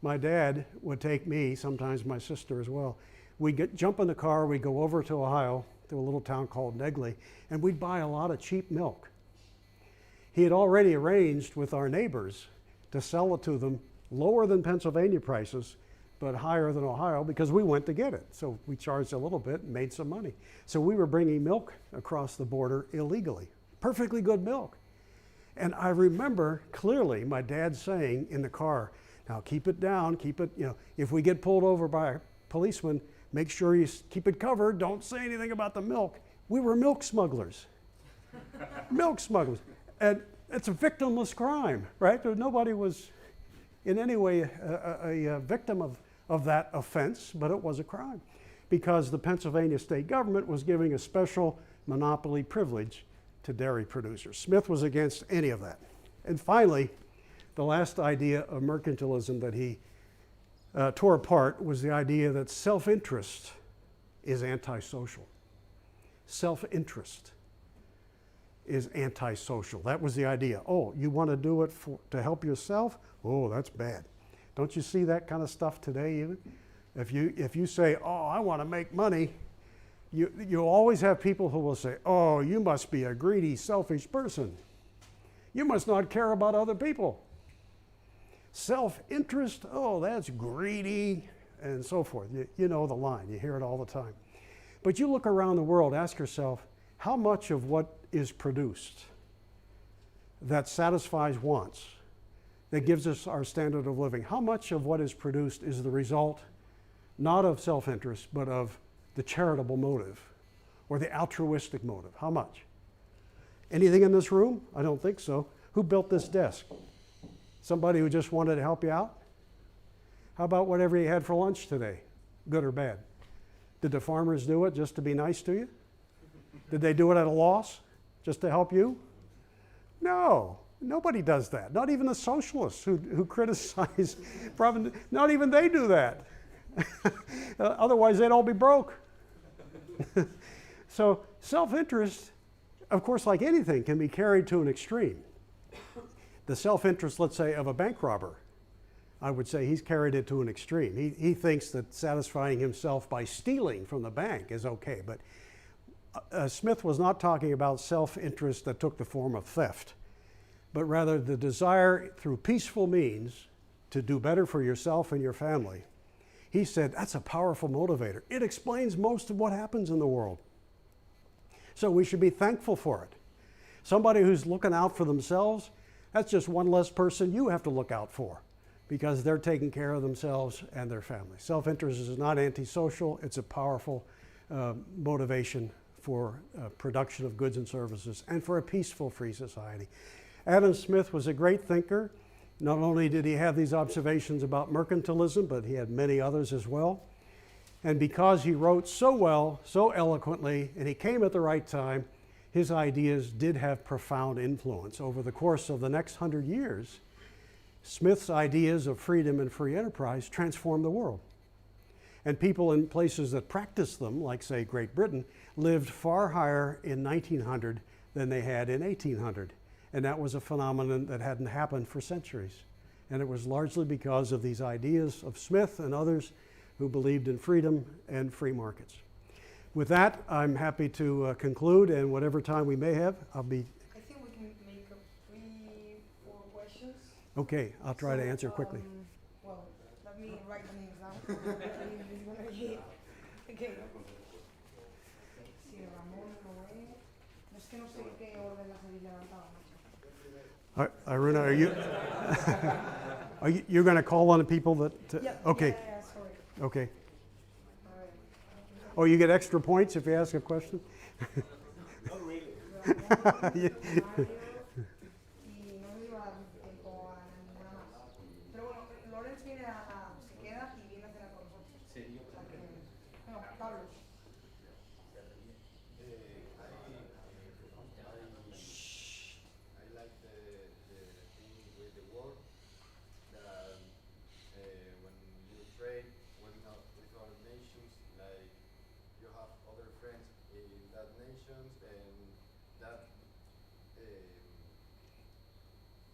my dad would take me, sometimes my sister as well. We'd jump in the car, we'd go over to Ohio, to a little town called Negley, and we'd buy a lot of cheap milk. He had already arranged with our neighbors to sell it to them lower than Pennsylvania prices, but higher than Ohio because we went to get it. So we charged a little bit and made some money. So we were bringing milk across the border illegally, perfectly good milk. And I remember clearly my dad saying in the car, now keep it down, keep it, if we get pulled over by a policeman, make sure you keep it covered, don't say anything about the milk. We were milk smugglers. Milk smugglers. And it's a victimless crime, right? Nobody was in any way a victim of that offense, but it was a crime because the Pennsylvania state government was giving a special monopoly privilege to dairy producers. Smith was against any of that. And finally, the last idea of mercantilism that he tore apart was the idea that self-interest is antisocial. Self-interest is antisocial. That was the idea. Oh, you want to do it to help yourself? Oh, that's bad. Don't you see that kind of stuff today even? If you say, oh, I want to make money, you'll always have people who will say, oh, you must be a greedy, selfish person. You must not care about other people. Self-interest, oh, that's greedy, and so forth. You know the line. You hear it all the time. But you look around the world, ask yourself, how much of what is produced that satisfies wants, that gives us our standard of living, how much of what is produced is the result not of self-interest, but of the charitable motive or the altruistic motive? How much? Anything in this room? I don't think so. Who built this desk? Somebody who just wanted to help you out? How about whatever you had for lunch today? Good or bad? Did the farmers do it just to be nice to you? Did they do it at a loss just to help you? No, nobody does that. Not even the socialists who criticize, probably, not even they do that. Otherwise, they'd all be broke. So self-interest, of course, like anything, can be carried to an extreme. The self-interest, let's say, of a bank robber, I would say he's carried it to an extreme. He thinks that satisfying himself by stealing from the bank is okay, but Smith was not talking about self-interest that took the form of theft, but rather the desire through peaceful means to do better for yourself and your family. He said that's a powerful motivator. It explains most of what happens in the world. So we should be thankful for it. Somebody who's looking out for themselves, that's just one less person you have to look out for because they're taking care of themselves and their family. Self-interest is not antisocial. It's a powerful motivation for production of goods and services and for a peaceful free society. Adam Smith was a great thinker. Not only did he have these observations about mercantilism, but he had many others as well. And because he wrote so well, so eloquently, and he came at the right time, his ideas did have profound influence. Over the course of the next 100 years, Smith's ideas of freedom and free enterprise transformed the world. And people in places that practiced them, like say Great Britain, lived far higher in 1900 than they had in 1800. And that was a phenomenon that hadn't happened for centuries. And it was largely because of these ideas of Smith and others who believed in freedom and free markets. With that, I'm happy to conclude, and whatever time we may have, I'll be... I think we can make 3-4 questions. Okay, I'll try to answer quickly. Well, let me write the names down. Okay. Sí, Ramón, Noé. Es que no sé qué orden las habéis levantado. Irina, are you you're going to call on the people that... Yeah, okay. yeah, sorry. Okay. All right. Oh, you get extra points if you ask a question? Not really. Yeah. Y no me iba a dar tiempo a ninguna más. Pero bueno, Lorenz viene se queda y viene a cenar con nosotros. Sí, yo O sea que, bueno, Pablo. I like the thing with the world that when you trade with other nations, like you have other friends in that nations, and that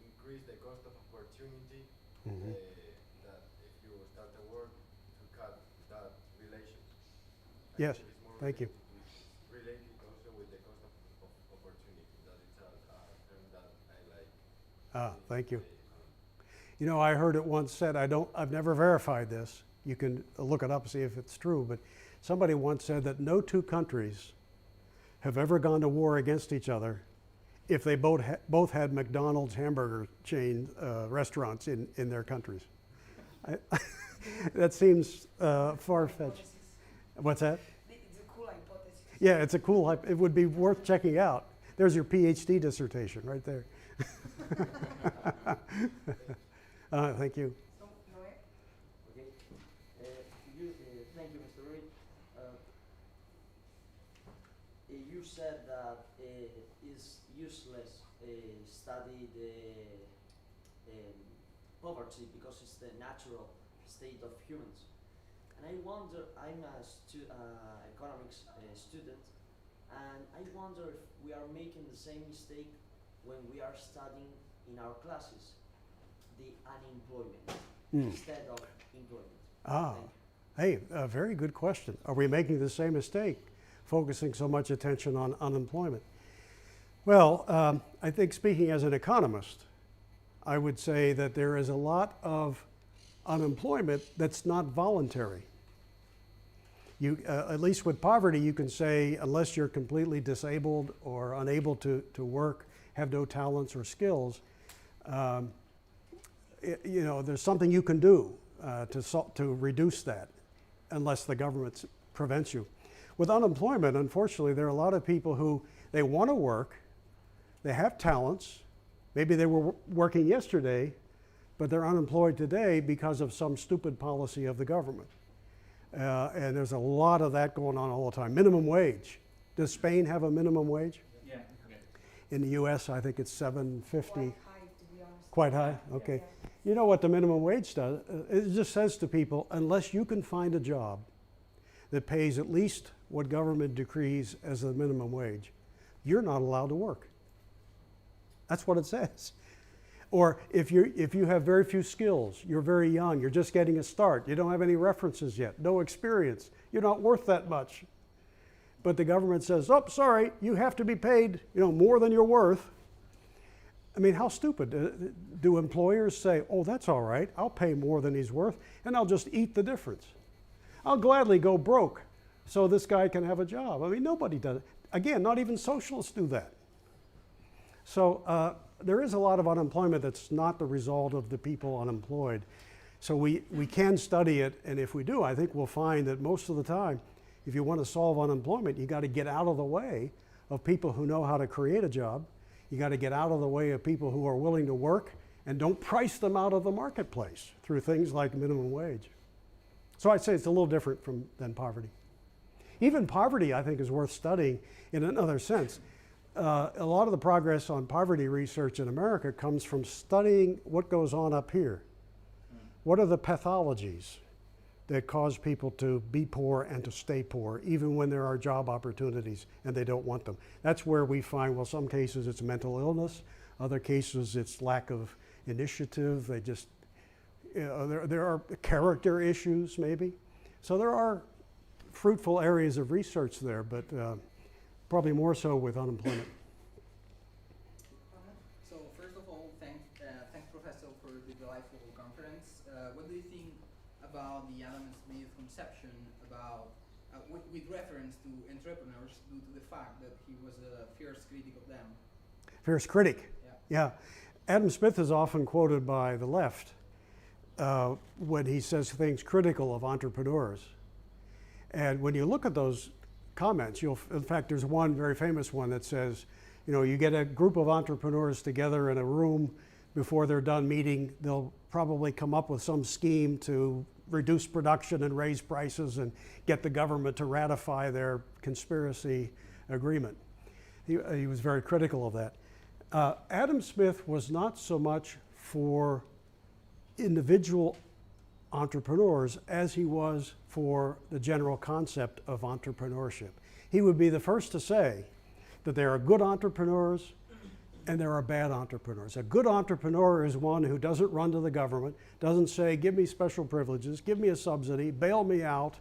increase the cost of opportunity. Mhm. That if you start a war to cut that relation. Yes, It's more thank you. related also with the cost of opportunity. That is a term that I like. Thank you. You know, I heard it once said, I've never verified this. You can look it up and see if it's true, but somebody once said that no two countries have ever gone to war against each other if they both had McDonald's hamburger chain restaurants in their countries. That seems far-fetched. What's that? It's a cool hypothesis. Yeah, it's a cool, it would be worth checking out. There's your PhD dissertation right there. Thank you. So, Noé. Okay. Thank you, Mr. Reed. you said that it's useless study the poverty because it's the natural state of humans. And I wonder, I'm a economics student, and I wonder if we are making the same mistake when we are studying in our classes, the unemployment instead of employment. Ah, Thank you. hey, a very good question. Are we making the same mistake, focusing so much attention on unemployment? Well, I think speaking as an economist, I would say that there is a lot of unemployment that's not voluntary. You, at least with poverty, you can say unless you're completely disabled or unable to work, have no talents or skills, you know, there's something you can do to reduce that, unless the government prevents you. With unemployment, unfortunately, there are a lot of people who they want to work, they have talents, maybe they were working yesterday, but they're unemployed today because of some stupid policy of the government. And there's a lot of that going on all the time. Minimum wage. Does Spain have a minimum wage? Yeah. In the US, I think it's $7.50. Quite high, to be honest. Quite high? Okay. You know what the minimum wage does? It just says to people, unless you can find a job that pays at least what government decrees as the minimum wage, you're not allowed to work. That's what it says. Or if you have very few skills, you're very young, you're just getting a start, you don't have any references yet, no experience, you're not worth that much. But the government says, oh, sorry, you have to be paid, you know, more than you're worth. I mean, how stupid. Do employers say, oh, that's all right, I'll pay more than he's worth, and I'll just eat the difference. I'll gladly go broke so this guy can have a job. I mean, nobody does it. Again, not even socialists do that. So there is a lot of unemployment that's not the result of the people unemployed. So we can study it, and if we do, I think we'll find that most of the time, if you want to solve unemployment, you got to get out of the way of people who know how to create a job. You got to get out of the way of people who are willing to work, and don't price them out of the marketplace through things like minimum wage. So I'd say it's a little different than poverty. Even poverty, I think, is worth studying in another sense. A lot of the progress on poverty research in America comes from studying what goes on up here. What are the pathologies that cause people to be poor and to stay poor, even when there are job opportunities and they don't want them? That's where we find, well, some cases it's mental illness, other cases it's lack of initiative, they just, you know, there are character issues maybe. So there are fruitful areas of research there, but probably more so with unemployment. So first of all, thanks Professor for the delightful conference. What do you think about the Adam Smith conception about, with reference to entrepreneurs due to the fact that he was a fierce critic of them? Fierce critic. Yeah. Yeah. Adam Smith is often quoted by the left when he says things critical of entrepreneurs. And when you look at those comments, in fact, there's one very famous one that says, you know, you get a group of entrepreneurs together in a room, before they're done meeting, they'll probably come up with some scheme to reduce production and raise prices and get the government to ratify their conspiracy agreement. He was very critical of that. Adam Smith was not so much for individual entrepreneurs as he was for the general concept of entrepreneurship. He would be the first to say that there are good entrepreneurs and there are bad entrepreneurs. A good entrepreneur is one who doesn't run to the government, doesn't say, give me special privileges, give me a subsidy, bail me out,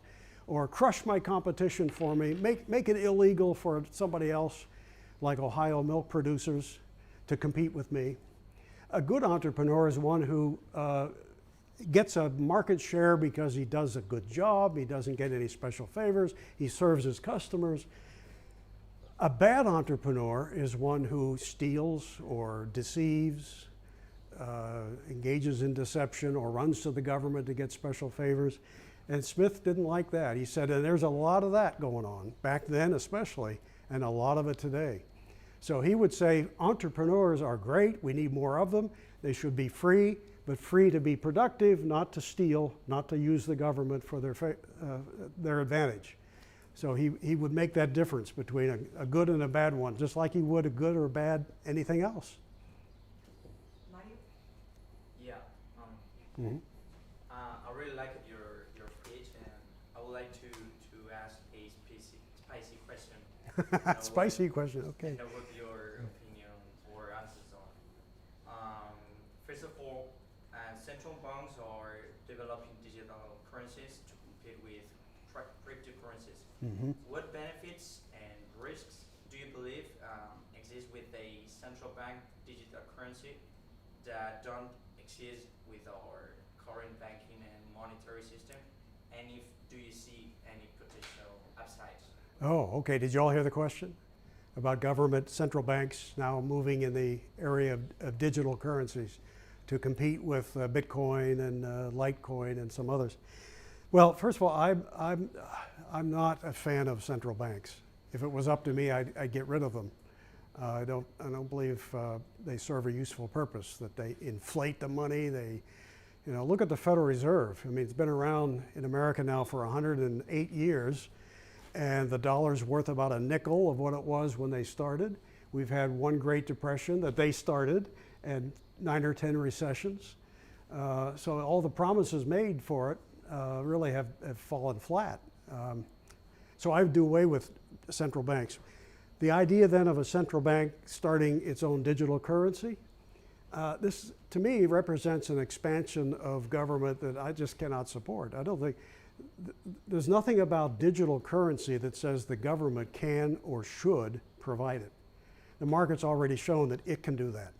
or crush my competition for me, make it illegal for somebody else, like Ohio milk producers, to compete with me. A good entrepreneur is one who gets a market share because he does a good job, he doesn't get any special favors, he serves his customers. A bad entrepreneur is one who steals or deceives, engages in deception, or runs to the government to get special favors. And Smith didn't like that. He said, and there's a lot of that going on, back then especially, and a lot of it today. So he would say entrepreneurs are great, we need more of them, they should be free, but free to be productive, not to steal, not to use the government for their advantage. So he would make that difference between a good and a bad one, just like he would a good or bad anything else. Mario? Yeah. Mhm. I really liked your speech, and I would like to ask a spicy question. Spicy question, okay. And what your opinion or answers on. First of all, central banks are developing digital currencies to compete with cryptocurrencies. Mhm. What benefits and risks do you believe exist with a central bank digital currency that don't exist with our current banking and monetary system? And if do you see any potential upsides? Oh, okay. Did you all hear the question about government central banks now moving in the area of digital currencies to compete with Bitcoin and Litecoin and some others? Well, first of all, I'm not a fan of central banks. If it was up to me, I'd get rid of them. I don't believe they serve a useful purpose. That they inflate the money. They, look at the Federal Reserve. I mean, it's been around in America now for 108 years. And the dollar's worth about a nickel of what it was when they started. We've had one Great Depression that they started and 9 or 10 recessions. So all the promises made for it really have fallen flat. So I would do away with central banks. The idea then of a central bank starting its own digital currency, this to me represents an expansion of government that I just cannot support. I don't think, there's nothing about digital currency that says the government can or should provide it. The market's already shown that it can do that.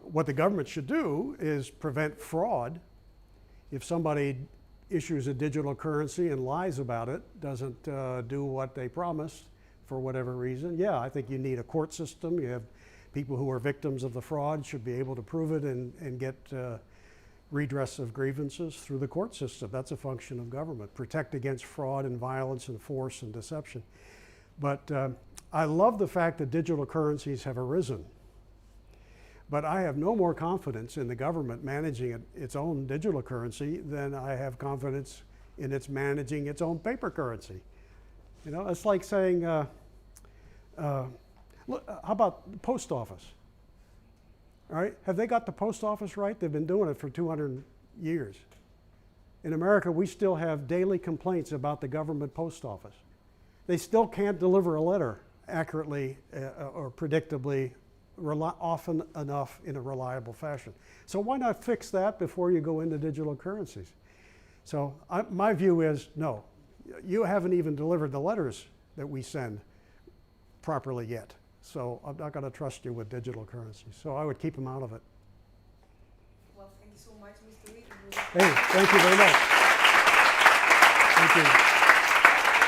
What the government should do is prevent fraud. If somebody issues a digital currency and lies about it, doesn't do what they promised for whatever reason, yeah, I think you need a court system. You have people who are victims of the fraud should be able to prove it and get redress of grievances through the court system. That's a function of government. Protect against fraud and violence and force and deception. But I love the fact that digital currencies have arisen. But I have no more confidence in the government managing its own digital currency than I have confidence in its managing its own paper currency. It's like saying, look, how about the post office? All right, have they got the post office right? They've been doing it for 200 years. In America, we still have daily complaints about the government post office. They still can't deliver a letter accurately or predictably often enough in a reliable fashion. So why not fix that before you go into digital currencies? So my view is, no, you haven't even delivered the letters that we send properly yet. So I'm not going to trust you with digital currencies. So I would keep them out of it. Well, thank you so much, Mr. Lee. Hey, thank you very much. Thank you.